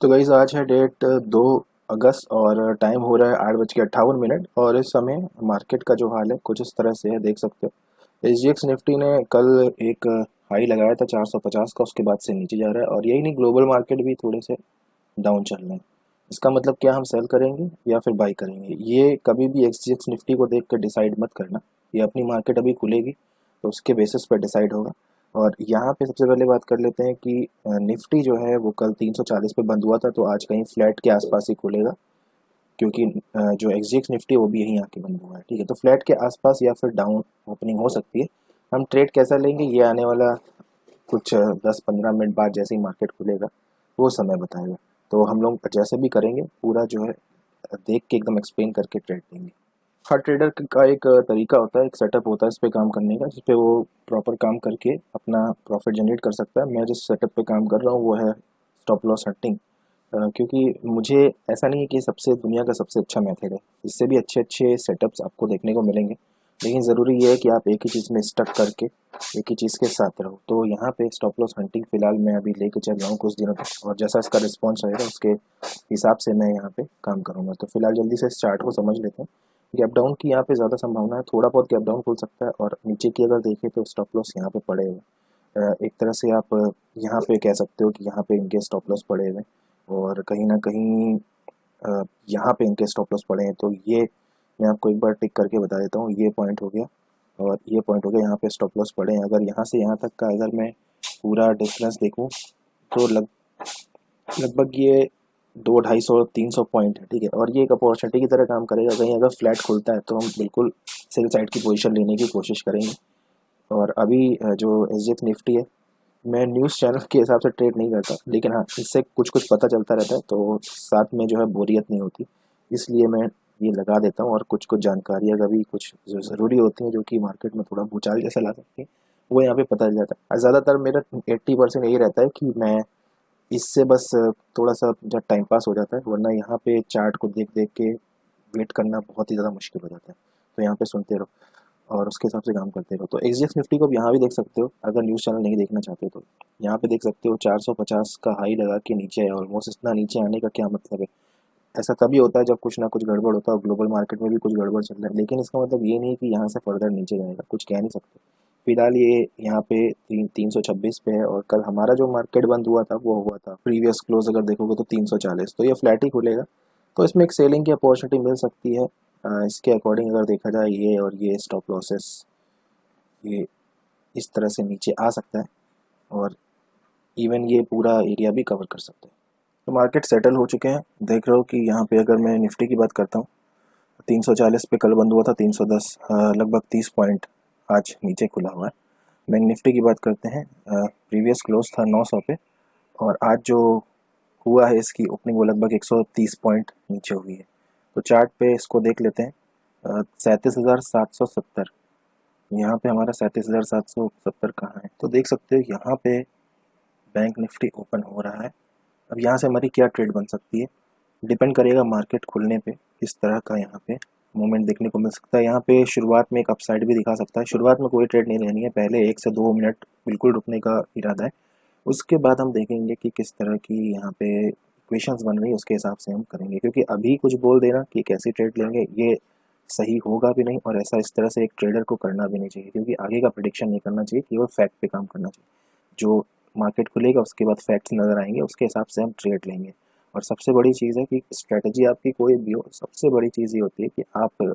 तो गाइस आज है डेट 2 अगस्त और टाइम हो रहा है 8:58 और इस समय मार्केट का जो हाल है कुछ इस तरह से है, देख सकते हो। एसजीएक्स निफ्टी ने कल एक हाई लगाया था 450 का, उसके बाद से नीचे जा रहा है और यही नहीं, ग्लोबल मार्केट भी थोड़े से डाउन चल रहे हैं। इसका मतलब क्या हम सेल करेंगे या फिर बाई करेंगे, ये कभी भी एसजीएक्स निफ्टी को देख कर डिसाइड मत करना। ये अपनी मार्केट अभी खुलेगी तो उसके बेसिस पर डिसाइड होगा। और यहाँ पे सबसे पहले बात कर लेते हैं कि निफ्टी जो है वो कल 340 पे बंद हुआ था, तो आज कहीं फ्लैट के आसपास ही खुलेगा, क्योंकि जो एग्जीएक्स निफ्टी है वो भी यहीं आके बंद हुआ है। ठीक है, तो फ्लैट के आसपास या फिर डाउन ओपनिंग हो सकती है। हम ट्रेड कैसा लेंगे ये आने वाला कुछ 10-15 मिनट बाद जैसे ही मार्केट खुलेगा वो समय बताएगा। तो हम लोग जैसे भी करेंगे पूरा जो है देख के एकदम एक्सप्लेन करके ट्रेड लेंगे। हर ट्रेडर का एक तरीका होता है, एक सेटअप होता है इस पे काम करने का, जिस पे वो प्रॉपर काम करके अपना प्रॉफिट जनरेट कर सकता है। मैं जिस सेटअप पे काम कर रहा हूँ वो है स्टॉप लॉस हंटिंग। क्योंकि मुझे ऐसा नहीं है कि सबसे दुनिया का सबसे अच्छा मेथड है, इससे भी अच्छे अच्छे सेटअप्स आपको देखने को मिलेंगे, लेकिन ज़रूरी ये है कि आप एक ही चीज़ में स्टक करके एक ही चीज़ के साथ रहो। तो यहाँ पे स्टॉप लॉस हंटिंग फ़िलहाल मैं अभी लेके चल रहा हूँ कुछ दिनों तक, और जैसा इसका रिस्पॉन्स रहेगा उसके हिसाब से मैं यहाँ पे काम करूँगा। तो फिलहाल जल्दी से इस चार्ट को समझ लेते हैं। गैप डाउन की यहाँ पे ज़्यादा संभावना है, थोड़ा बहुत गैप डाउन खुल सकता है, और नीचे की अगर देखें तो स्टॉप लॉस यहाँ पे पड़े हुए एक तरह से आप यहाँ पे कह सकते हो कि यहाँ पे इनके स्टॉप लॉस पड़े हुए हैं, और कहीं ना कहीं यहाँ पे इनके स्टॉप लॉस पड़े हैं। तो ये मैं आपको एक बार टिक करके बता देता हूँ, ये पॉइंट हो गया और ये पॉइंट हो गया, यहाँ पे स्टॉप लॉस पड़े हैं। अगर यहाँ से यहाँ तक का अगर मैं पूरा डिफरेंस देखूँ तो लगभग ये 200-250-300 पॉइंट है। ठीक है, और ये एक अपॉर्चुनिटी की तरह काम करेगा। कहीं अगर फ्लैट खुलता है तो हम बिल्कुल सेल साइड की पोजीशन लेने की कोशिश करेंगे। और अभी जो एसजीएक्स निफ्टी है, मैं न्यूज़ चैनल के हिसाब से ट्रेड नहीं करता, लेकिन हाँ इससे कुछ कुछ पता चलता रहता है, तो साथ में जो है बोरियत नहीं होती, इसलिए मैं ये लगा देता हूँ। और कुछ कुछ जानकारियाँ कभी कुछ जो ज़रूरी होती हैं, जो कि मार्केट में थोड़ा भूचाल जैसा ला सकती है, वो यहाँ पे पता चल जाता है। ज़्यादातर मेरा 80% यही रहता है कि मैं इससे बस थोड़ा सा जब टाइम पास हो जाता है, वरना यहाँ पे चार्ट को देख देख के वेट करना बहुत ही ज़्यादा मुश्किल हो जाता है। तो यहाँ पे सुनते रहो और उसके हिसाब से काम करते रहो। तो एसजीएक्स निफ्टी को आप यहाँ भी देख सकते हो, अगर न्यूज़ चैनल नहीं देखना चाहते तो यहाँ पे देख सकते हो 450 का हाई लगा के नीचे है। ऑलमोस्ट इतना नीचे आने का क्या मतलब है? ऐसा तभी होता है जब कुछ ना कुछ गड़बड़ होता है, और ग्लोबल मार्केट में भी कुछ गड़बड़ चल रहा है, लेकिन इसका मतलब ये नहीं कि यहाँ से फर्दर नीचे जाएगा, कुछ कह नहीं सकते। फिलहाल ये यहाँ पे 326 पे है, और कल हमारा जो मार्केट बंद हुआ था वो हुआ था प्रीवियस क्लोज अगर देखोगे तो 340, तो ये फ्लैट ही खुलेगा। तो इसमें एक सेलिंग की अपॉर्चुनिटी मिल सकती है। इसके अकॉर्डिंग अगर देखा जाए, ये और ये स्टॉप लॉसेस ये इस तरह से नीचे आ सकता है, और इवन ये पूरा एरिया भी कवर कर सकते हैं। तो मार्केट सेटल हो चुके हैं, देख रहे हो कि यहाँ पे अगर मैं निफ्टी की बात करता हूँ 340 पे कल बंद हुआ था, 310 लगभग 30 पॉइंट आज नीचे खुला हुआ है। बैंक निफ्टी की बात करते हैं, प्रीवियस क्लोज था 900 पे, और आज जो हुआ है इसकी ओपनिंग वो लगभग 130 पॉइंट नीचे हुई है। तो चार्ट पे इसको देख लेते हैं, 37,770, यहाँ पे हमारा 37,770 कहाँ है, तो देख सकते हो यहाँ पे बैंक निफ्टी ओपन हो रहा है। अब यहाँ से हमारी क्या ट्रेड बन सकती है, डिपेंड करेगा मार्केट खुलने पे, इस तरह का यहाँ पे मूवमेंट देखने को मिल सकता है। यहाँ पे शुरुआत में एक अपसाइड भी दिखा सकता है। शुरुआत में कोई ट्रेड नहीं लेनी है, पहले 1 से 2 मिनट बिल्कुल रुकने का इरादा है, उसके बाद हम देखेंगे कि किस तरह की यहाँ पे इक्वेशंस बन रही है, उसके हिसाब से हम करेंगे। क्योंकि अभी कुछ बोल देना कि कैसी ट्रेड लेंगे ये सही होगा भी नहीं, और ऐसा इस तरह से एक ट्रेडर को करना भी नहीं चाहिए, क्योंकि आगे का प्रिडिक्शन नहीं करना चाहिए, केवल फैक्ट पे काम करना चाहिए। जो मार्केट खुलेगा उसके बाद फैक्ट्स नज़र आएंगे, उसके हिसाब से हम ट्रेड लेंगे। और सबसे बड़ी चीज़ है कि स्ट्रेटजी आपकी कोई भी हो, सबसे बड़ी चीज़ ये होती है कि आप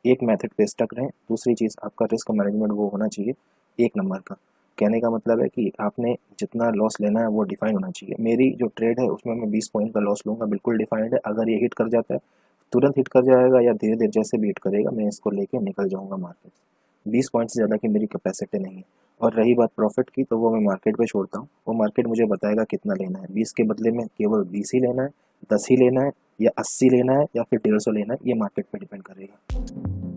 एक मेथड पे स्टक रहें। दूसरी चीज़, आपका रिस्क मैनेजमेंट वो होना चाहिए एक नंबर का। कहने का मतलब है कि आपने जितना लॉस लेना है वो डिफाइन होना चाहिए। मेरी जो ट्रेड है उसमें मैं 20 पॉइंट का लॉस लूँगा, बिल्कुल डिफाइंड है। अगर ये हिट कर जाता है तुरंत हिट कर जाएगा, या धीरे धीरे जैसे भी हिट करेगा मैं इसको लेके निकल जाऊँगा मार्केट। 20 पॉइंट से ज़्यादा की मेरी कैपेसिटी नहीं है। और रही बात प्रॉफिट की, तो वो मैं मार्केट पे छोड़ता हूँ, वो मार्केट मुझे बताएगा कितना लेना है। 20 के बदले में केवल 20 ही लेना है, 10 ही लेना है, या 80 लेना है, या फिर 150 लेना है, ये मार्केट पे डिपेंड करेगा।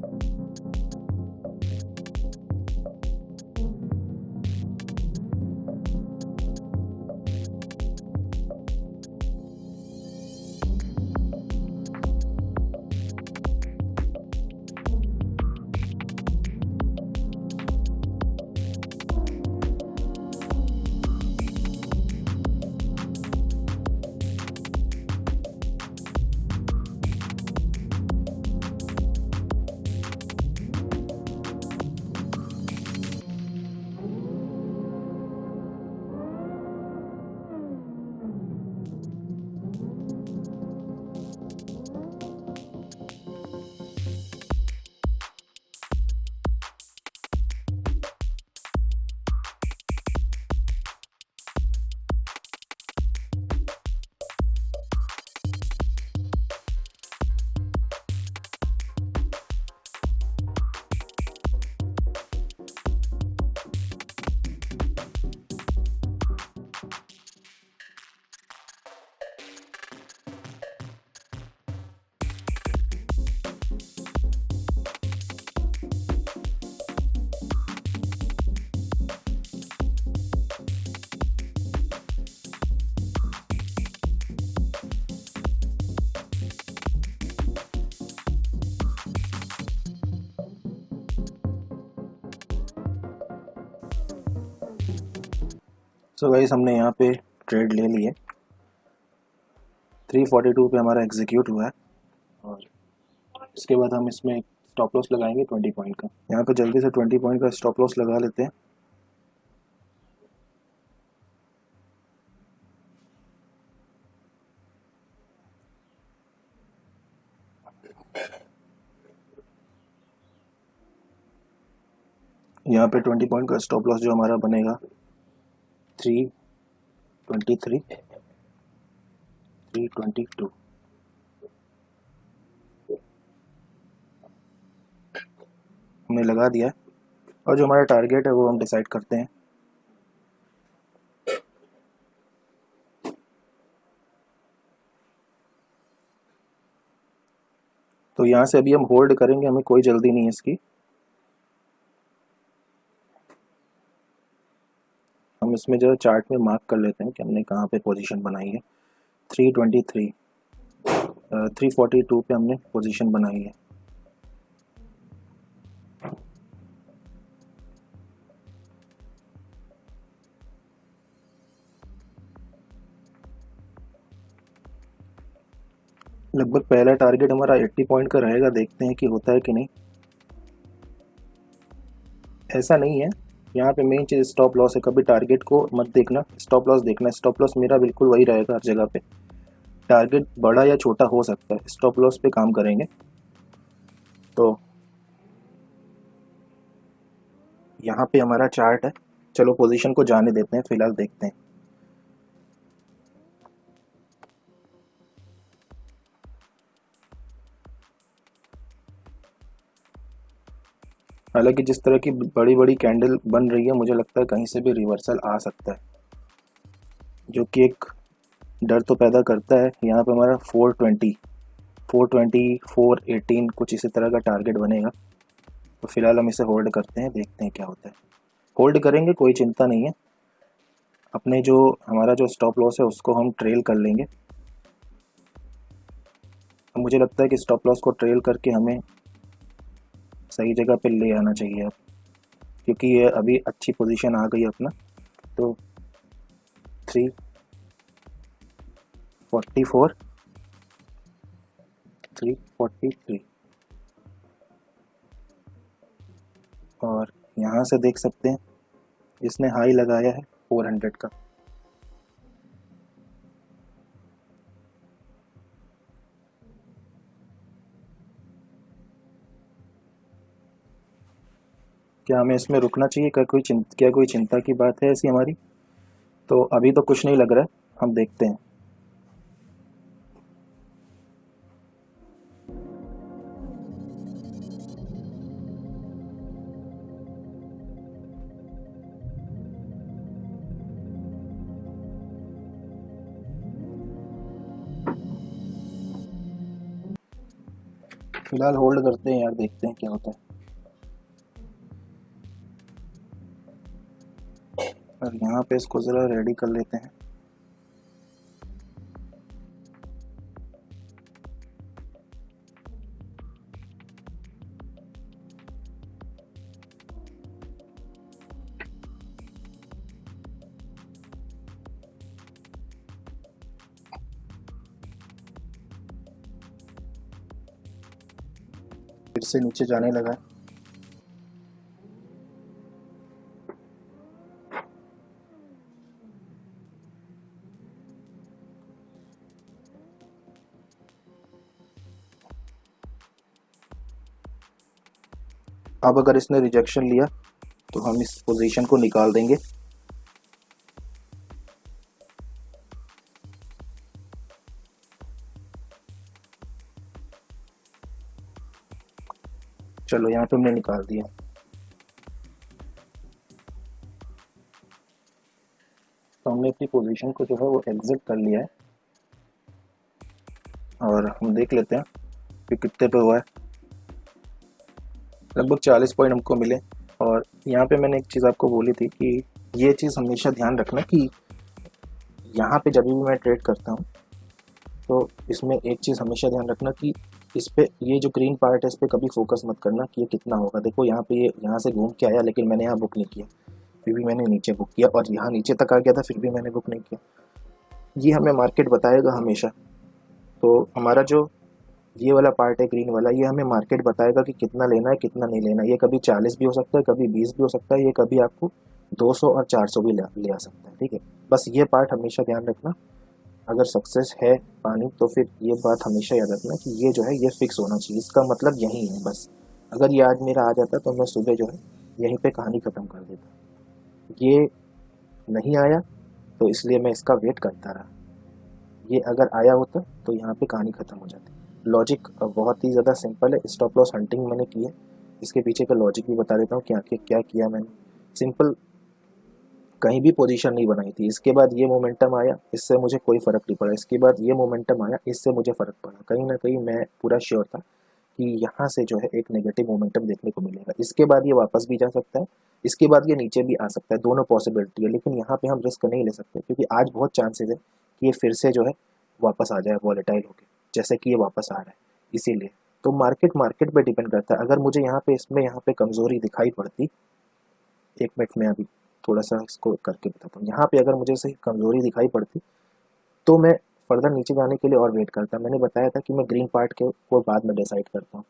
सो गाइस हमने यहाँ पे ट्रेड ले लिए, 342 पे हमारा एग्जीक्यूट हुआ है और इसके बाद हम इसमें स्टॉप लॉस लगाएंगे 20 पॉइंट का। यहाँ पे जल्दी से 20 पॉइंट का स्टॉप लॉस लगा लेते हैं। यहाँ पे 20 पॉइंट का स्टॉप लॉस जो हमारा बनेगा 323 322 हमने लगा दिया है और जो हमारा टारगेट है वो हम डिसाइड करते हैं। तो यहाँ से अभी हम होल्ड करेंगे, हमें कोई जल्दी नहीं है इसकी। हम इसमें जो चार्ट में मार्क कर लेते हैं कि हमने कहाँ पे पोजीशन बनाई है। 323 342 पे हमने पोजीशन बनाई है। लगभग पहला टारगेट हमारा 80 पॉइंट का रहेगा, देखते हैं कि होता है कि नहीं। ऐसा नहीं है, यहाँ पे मेन चीज़ स्टॉप लॉस है। कभी टारगेट को मत देखना, स्टॉप लॉस देखना। स्टॉप लॉस मेरा बिल्कुल वही रहेगा हर जगह पे। टारगेट बड़ा या छोटा हो सकता है, स्टॉप लॉस पे काम करेंगे। तो यहाँ पे हमारा चार्ट है, चलो पोजीशन को जाने देते हैं, फिलहाल देखते हैं। हालांकि जिस तरह की बड़ी बड़ी कैंडल बन रही है, मुझे लगता है कहीं से भी रिवर्सल आ सकता है, जो कि एक डर तो पैदा करता है। यहाँ पे हमारा 420 418 कुछ इसी तरह का टारगेट बनेगा। तो फिलहाल हम इसे होल्ड करते हैं, देखते हैं क्या होता है। होल्ड करेंगे, कोई चिंता नहीं है। अपने जो हमारा जो स्टॉप लॉस है उसको हम ट्रेल कर लेंगे। मुझे लगता है कि स्टॉप लॉस को ट्रेल करके हमें सही जगह पे ले आना चाहिए अब, क्योंकि ये अभी अच्छी पोजीशन आ गई अपना। तो 344 343 और यहाँ से देख सकते हैं इसने हाई लगाया है 400 का। क्या हमें इसमें रुकना चाहिए? क्या कोई चिंता की बात है ऐसी हमारी? तो अभी तो कुछ नहीं लग रहा है, हम देखते हैं। फिलहाल होल्ड करते हैं यार, देखते हैं क्या होता है। और यहाँ पे इसको ज़रा रेडी कर लेते हैं। फिर से नीचे जाने लगा है। अब अगर इसने रिजेक्शन लिया तो हम इस पोजीशन को निकाल देंगे। चलो यहाँ पे हमने निकाल दिया। तो हमने अपनी पोजीशन को जो है वो एग्जिट कर लिया है और हम देख लेते हैं कि कितने पे हुआ है। लगभग 40 पॉइंट हमको मिले। और यहाँ पे मैंने एक चीज़ आपको बोली थी कि ये चीज़ हमेशा ध्यान रखना कि यहाँ पे जब भी मैं ट्रेड करता हूँ तो इसमें एक चीज़ हमेशा ध्यान रखना कि इस पे ये जो ग्रीन पार्ट है इस पे कभी फोकस मत करना कि ये कितना होगा। देखो यहाँ पे ये यहाँ से घूम के आया लेकिन मैंने यहाँ बुक नहीं किया। फिर भी मैंने नीचे बुक किया, और यहाँ नीचे तक आ गया था फिर भी मैंने बुक नहीं किया। ये हमें मार्केट बताएगा हमेशा। तो हमारा जो ये वाला पार्ट है ग्रीन वाला, ये हमें मार्केट बताएगा कि कितना लेना है कितना नहीं लेना है। ये कभी 40 भी हो सकता है, कभी 20 भी हो सकता है, ये कभी आपको 200 और 400 भी ले आ सकता है। ठीक है, बस ये पार्ट हमेशा ध्यान रखना। अगर सक्सेस है पानी तो फिर ये बात हमेशा याद रखना कि ये जो है ये फिक्स होना चाहिए, इसका मतलब यही है बस। अगर ये आज मेरा आ जाता तो मैं सुबह जो है यहीं पे कहानी ख़त्म कर देता। ये नहीं आया तो इसलिए मैं इसका वेट करता रहा। ये अगर आया होता तो यहाँ पे कहानी ख़त्म हो जाती। लॉजिक बहुत ही ज़्यादा सिंपल है। स्टॉप लॉस हंटिंग मैंने की है, इसके पीछे का लॉजिक भी बता देता हूँ क्या क्या किया मैंने। सिंपल, कहीं भी पोजीशन नहीं बनाई थी। इसके बाद ये मोमेंटम आया, इससे मुझे कोई फ़र्क नहीं पड़ा। इसके बाद ये मोमेंटम आया, इससे मुझे फ़र्क पड़ा। कहीं ना कहीं मैं पूरा श्योर था कि यहाँ से जो है एक नेगेटिव मोमेंटम देखने को मिलेगा। इसके बाद ये वापस भी जा सकता है, इसके बाद ये नीचे भी आ सकता है, दोनों पॉसिबिलिटी है। लेकिन यहाँ पे हम रिस्क नहीं ले सकते क्योंकि आज बहुत चांसेस है कि ये फिर से जो है वापस आ जाए वॉलेटाइल होके, जैसे कि ये वापस आ रहा है। इसीलिए तो मार्केट मार्केट पे डिपेंड करता है। अगर मुझे यहाँ पे इसमें यहाँ पे कमज़ोरी दिखाई पड़ती, एक मिनट में अभी थोड़ा सा इसको करके बताता हूँ। यहाँ पे अगर मुझे सही कमज़ोरी दिखाई पड़ती तो मैं फर्दर नीचे जाने के लिए और वेट करता। मैंने बताया था कि मैं ग्रीन पार्ट के को बाद में डिसाइड करता हूँ,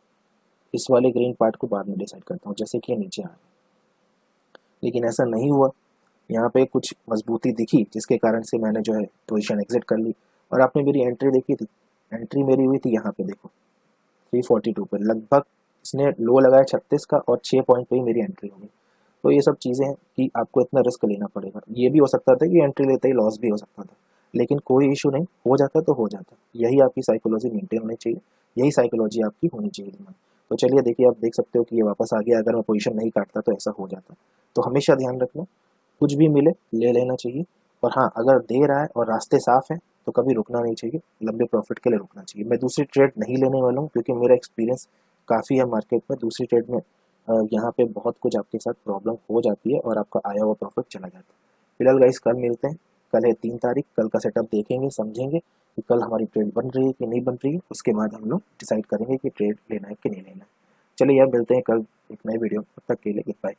इस वाले ग्रीन पार्ट को बाद में डिसाइड करता हूँ, जैसे कि ये नीचे आ रहा है। लेकिन ऐसा नहीं हुआ, यहाँ पे कुछ मजबूती दिखी जिसके कारण से मैंने जो है पोजीशन एग्जिट कर ली। और आपने मेरी एंट्री देखी थी, एंट्री मेरी हुई थी यहाँ पे देखो 342 पे। लगभग इसने लो लगाया 36 का और 6 पॉइंट पे ही मेरी एंट्री हो गई। तो ये सब चीज़ें हैं कि आपको इतना रिस्क लेना पड़ेगा। ये भी हो सकता था कि एंट्री लेते ही लॉस भी हो सकता था, लेकिन कोई इशू नहीं, हो जाता तो हो जाता। यही आपकी साइकोलॉजी मेंटेन होनी चाहिए, यही साइकोलॉजी आपकी होनी चाहिए दिमाग। तो चलिए देखिए, आप देख सकते हो कि ये वापस आ गया। अगर मैं पोजीशन नहीं काटता तो ऐसा हो जाता। तो हमेशा ध्यान रखना, कुछ भी मिले ले लेना चाहिए। और हाँ, अगर दे रहा है और रास्ते साफ हैं तो कभी रुकना नहीं चाहिए, लंबे प्रॉफिट के लिए रुकना चाहिए। मैं दूसरी ट्रेड नहीं लेने वाला हूँ क्योंकि मेरा एक्सपीरियंस काफ़ी है मार्केट में। दूसरी ट्रेड में यहाँ पे बहुत कुछ आपके साथ प्रॉब्लम हो जाती है और आपका आया हुआ प्रॉफिट चला जाता है। फिलहाल गाइस, कल मिलते हैं। कल है 3 तारीख, कल का सेटअप देखेंगे, समझेंगे कि कल हमारी ट्रेड बन रही है कि नहीं बन रही है। उसके बाद हम लोग डिसाइड करेंगे कि ट्रेड लेना है कि नहीं लेना है। चलिए यार, मिलते हैं कल एक नए वीडियो। तब तक के लिए गुड बाय।